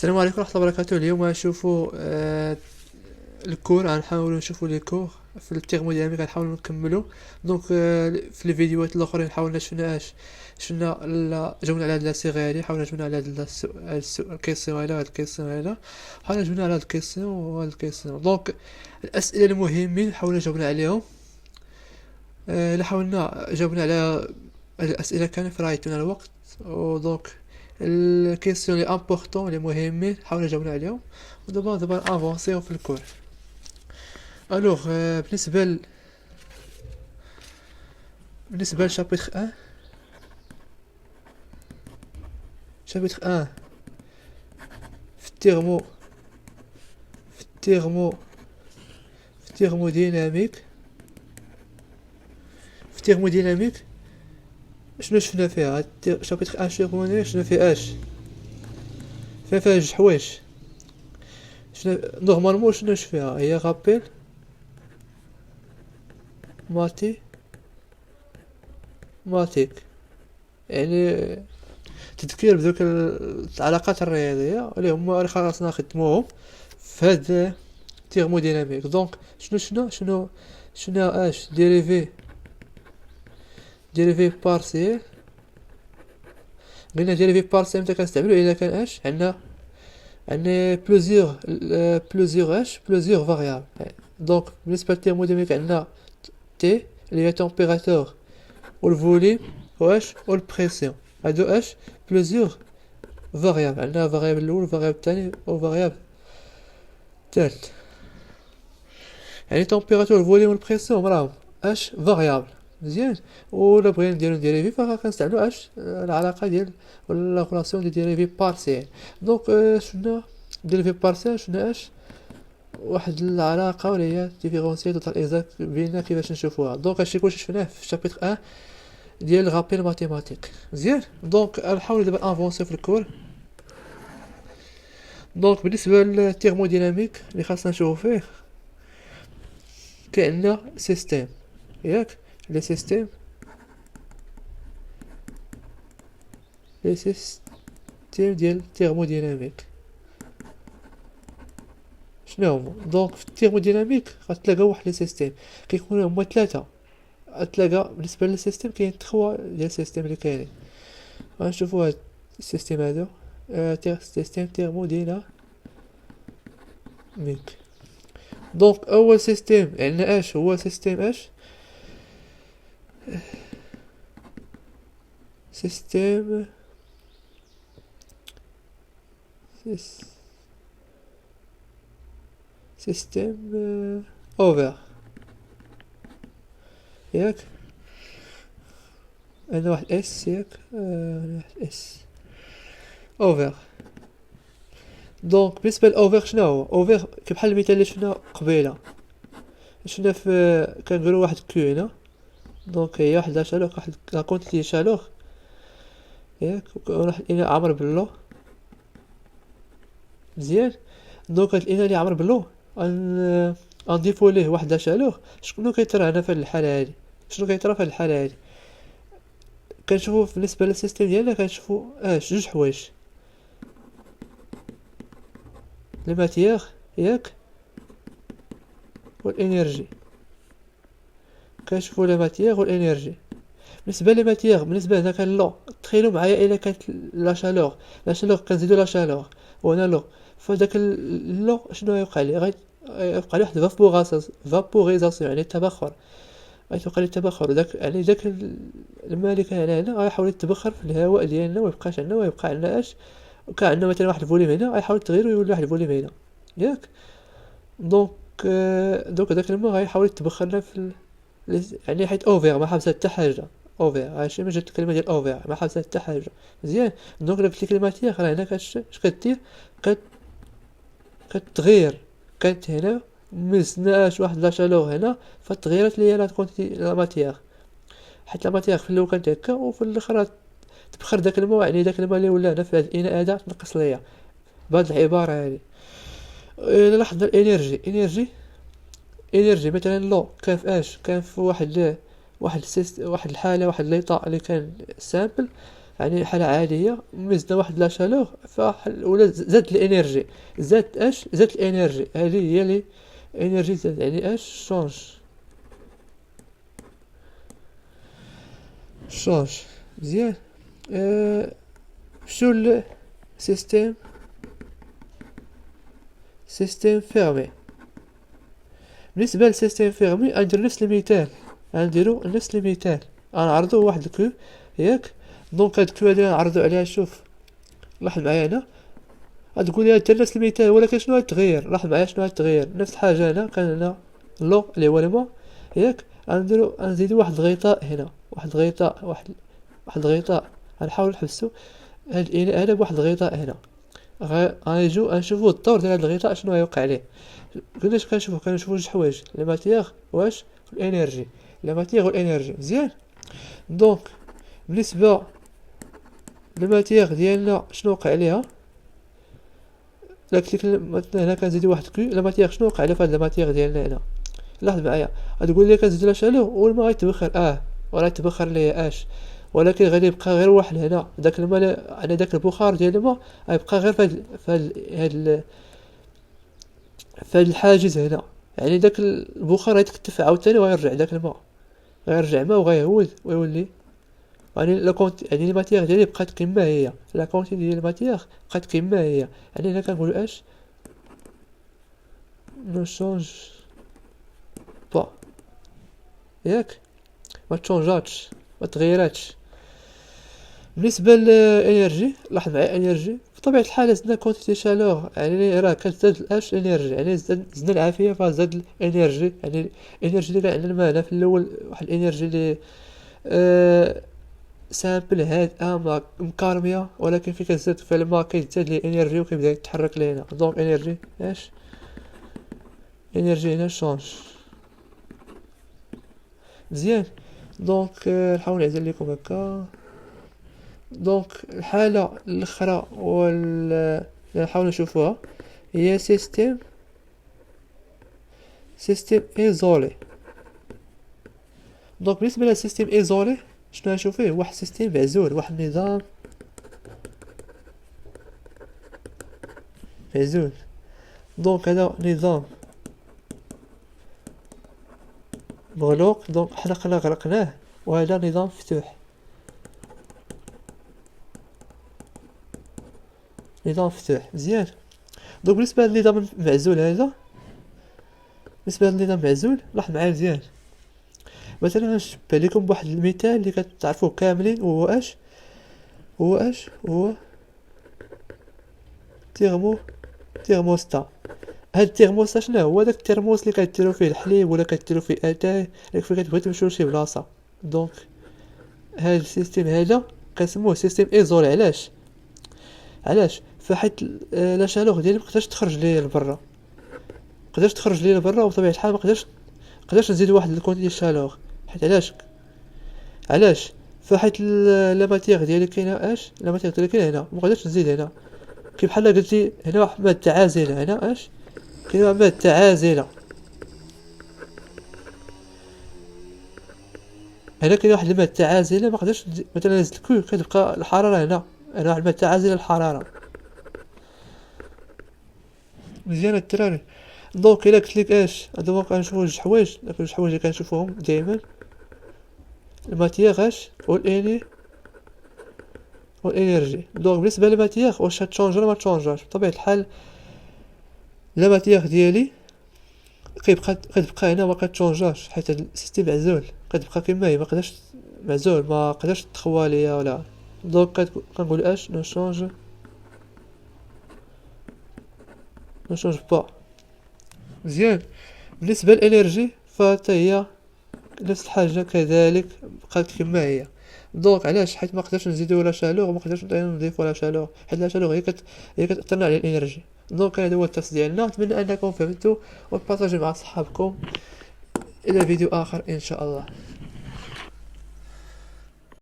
السلام عليكم ورحمة الله وبركاته. اليوم غنشوفوا الكور، غنحاولوا نشوفوا لي كور في الترموديناميك، غنحاولوا نكملوا. دونك في الفيديوهات الاخرين حاولنا شفنا جاوبنا على هاد لاسيغي هادي، حاولنا جاوبنا على هاد الكيسيون هذا، هاد الكيسيون هذا، حاولنا جاوبنا على هاد الكيسيون وهاد الكيسيون. دونك الاسئله المهمين حاولنا جاوبنا عليهم. الا حاولنا جاوبنا على هاد الاسئله كان في رايتنا الوقت. ودونك الكيسيون لي امبورطون لي مهمين حاولنا جاوبنا عليهم. ودابا افونسيو في الكور. الوغ بالنسبه لشابيتر 1. شابيتر 1 في التيرمو في التيرموديناميك في التيرموديناميك شنو شفنا فيها؟ شابيتر 1 شنو فيه؟ فيها جوج حوايج. شنو نورمالمون شنو فيها؟ هي غابيل ماتيك، يعني تذكير بدوك العلاقات الرياضيه اللي هما اللي خلاص نخدموهم في هاد التيرموديناميك. دونك شنو اش ديريفي بارسيال. قلنا ديريفي بارسيال متى كنستعملو؟ الا كان اش عندنا بلوزيغ فاريابل. دونك بالنسبه للتيرموديناميك عندنا تي اللي هي تمبيراتور والفوليم والبريسيون. هادو بلوزيغ فاريابل. عندنا فاريابل الاول، فاريابل الثاني، وفاريابل الثالث. يعني تمبيراتور الفوليم والبريسيون راهم فاريابل. مزيان. ولا بغينا نديرو ديريفي فكنستعملو العلاقه ديال ولا لا ريلاسيون دي ديريفي بارسيال. دونك شفنا ديريفي بارسيال، شفنا واحد العلاقه ولا هي ديفيرونسيال توتال اكزاكت بينا كيفاش نشوفوها. دونك هادشي كلشي شفناه في شابيتر 1 ديال غابيل ماتيماتيك. مزيان. دونك نحاول دابا افونسي في الكور. دونك بالنسبه للتيرموديناميك اللي خاصنا نشوفو فيه، كاين عندنا سيستيم، ياك لي سيستيم ديال التيرموديناميك شنو هما؟ دونك في التيرموديناميك غتلاقاو واحد لي سيستيم كيكونوا هما ثلاثه. غتلاقى بالنسبه للسيستيم كاين 3 ديال السيستيم اللي كاينين. غنشوفوا هاد السيستيم هذا سيستيم تيرموديناميك. دونك اول سيستيم عندنا هو سيستيم سيستيم سيستيم اوفر، ياك عندنا واحد ياك واحد اوفر. دونك بالنسبه للاوفر شنو هو؟ اوفر بحال المثال اللي شفنا قبيله، شفنا في كنقولوا واحد كيو هنا. دونك هي واحد لا شالوغ، واحد لا كونتيتي شالوغ، ياك واحد هنا عامر باللو. مزيان. دونك هاد الاناء اللي عامر باللو غنضيفو ليه واحد لا شالوغ. شنو كيطرا هنا في الحاله هادي؟ كنشوفو بالنسبه للسيستيم ديالنا كنشوفو جوج حوايج، الماتيير ياك والانرجي. كنشوفو لا ماتيير والانرجي. بالنسبه للماتيير، بالنسبه هنا كان لو، تخيلوا معايا الا كانت لا شالوغ كنزيدو لا شالوغ وهنا لو، فداك اللو شنو يوقع ليه؟ غيوقع ليه واحد فابوريزاسيون، يعني التبخر. غيتوقع ليه التبخر، وداك يعني داك الماء اللي كان هنا غيحاول يتبخر في الهواء ديالنا ويبقاش عندنا، ويبقى عندنا وكان عندنا مثلا واحد الفوليوم هنا غيحاول تغير ويولي واحد الفوليوم هنا، ياك. دونك داك الماء غيحاول يتبخر لنا يعني حيت اوفر ما حابسه حتى حاجه. اوفر هادشي ما جات الكلمه ديال اوفر ما حابسه حتى حاجه. مزيان. دونك داك الكلماتير راه هنا اش كدير؟ كتغير. كانت هنا مزناش واحد لا شالوغ هنا، فتغيرت ليا لا كونتيتي لا ماتيير، حيت لا ماتيير في الاول كانت هكا وفي الاخر تبخر داك الماء. يعني داك الماء اللي ولا هنا في هاد الاناء هذا تنقص ليا بهاد العباره هذه. الا لاحظنا الانرجي مثلا لو كان في كان في واحد الحاله، واحد ليطا اللي كان سامبل، يعني حالة عادية مزنا واحد لا شالور ولا زاد الانرجي، زاد اش زاد الانرجي، هذه هي لي انرجي زاد يعني اش شونج مزيان. شو السيستيم سيستيم فيرمي. بالنسبة للسيستيم فيرمي غندير نفس المثال، غنديرو نفس المثال، غنعرضو واحد الكيو ياك. دونك هاد الكيو هادي غنعرضو عليها، شوف لاحظ معايا هنا، غتقول لي دير نفس المثال ولكن شنو التغيير، لاحظ معايا شنو التغيير، نفس الحاجة هنا كان هنا لو اللي هو الماء ياك، غنزيدو واحد الغطاء هنا، واحد الغطاء غنحاول نحبسو هاد الاناء هذا بواحد الغطاء هنا. غنجيو غنشوفو الدور ديال هاد الغطاء شنو غيوقع عليه. كيفاش كنشوفو جوج حوايج، لا ماتيير واش الانرجي، لا ماتيير والانرجي مزيان. دونك بالنسبة للماتيير ديالنا شنو وقع عليها، لا كليك مثلا هنا كنزيدو واحد كيو، لا ماتيير شنو وقع على فهاد الماتيير ديالنا هنا، لاحظ معايا غتقول لي كنزيدو لها شالو والماء غيتبخر، وراه يتبخر ليا اش، ولكن غادي يبقى غير واحد هنا، داك الماء على داك البخار ديال الماء غيبقى غير فهاد الحاجز هنا، يعني داك البخار غيتكتف عاوتاني وغيرجع داك الماء، غيرجع ماء وغيهود ويولي يعني لا كونت، يعني الماتيير ديالي بقات كما هي، لا كونتي ديال الماتيير بقات كما هي. يعني هنا كنقولو اش نو شونج با ياك، ما تشونجاتش ما تغيراتش. بالنسبة للانرجي لاحظ معايا انرجي بطبيعة الحال زدنا كونتيتي شالور، يعني راه كتزاد الاش انرجي، يعني زدنا العافية فزاد الانرجي، يعني الانرجي اللي كان عندنا هنا في الاول واحد الانرجي اللي سامبل هاد مكارمية، ولكن في كتزاد في الماء كيزداد ليه انرجي وكيبدا يتحرك ليه هنا. دونك انرجي اش انرجي هنا شونج مزيان. دونك نحاول نعزل لكم هكا. دونك الحالة الاخرى اللي نحاول نشوفوها هي سيستيم ايزولي. دونك بالنسبة للسيستيم ايزولي شنو نشوف فيه، واحد سيستيم معزول، واحد النظام معزول. دونك هذا نظام مغلوق، دونك حنا غرقناه، وهذا نظام مفتوح، نظام مفتوح مزيان. دونك بالنسبة للنظام المعزول هذا، بالنسبة للنظام المعزول لاحظ معايا مزيان، مثلا نشبه لكم بواحد المثال اللي كتعرفوه كاملين، هو هو تيرموستا. هاد التيرموستا شنو هو؟ داك الترموس اللي كديروا فيه الحليب ولا كديروا فيه اتاي، اللي فين كتبغيو تمشيو لشي بلاصه. دونك هاد السيستيم هذا كنسموه سيستيم ايزولي. علاش فحيت لا شالور ديالي مقدرش تخرج ليا لبرا، وبطبيعه الحال مقدرش نزيد واحد الكونتي ديال الشالور، حيت علاش فحيت لا ماتيير ديالي كاينه لا ماتيير ديالي كاينه هنا، مقدرش نزيد هنا، كي بحال قلتي هنا واحد مادة عازله، هنا كاينه مادة عازله، هنا كاينه واحد المادة عازله ما قدرش مثلا نزيد الكل، كتبقى الحراره هنا واحد المادة عازله للحراره مزيان الدراري. دونك الا قلت لك دابا كنشوفو جوج حوايج اللي كنشوفوهم دائما، الماتيير والانرجي. دونك بالنسبه للماتيير واش تشونج ولا ما تشونجاش، بطبيعه الحال لا ماتيير ديالي كتبقى هنا ما كتشونجاش، حيت هاد السيستيم معزول كتبقى كما هي، ما قدرش معزول ما قدرش تخوى ليا ولا. دونك كنقول نو شونج با مزيان. بالنسبه للانرجي فحتى هي نفس الحاجه كذلك بقات كما هي. دونك علاش؟ حيت ما قدرش نزيدو ولا شالور وما قدرش نضيف ولا شالور، حيت لا شالور هي كتاثرنا على الانرجي. دونك هذا هو الدرس ديالنا، نتمنى انكم فهمتوا وتبارطاجيو مع صحابكم. الى فيديو اخر ان شاء الله.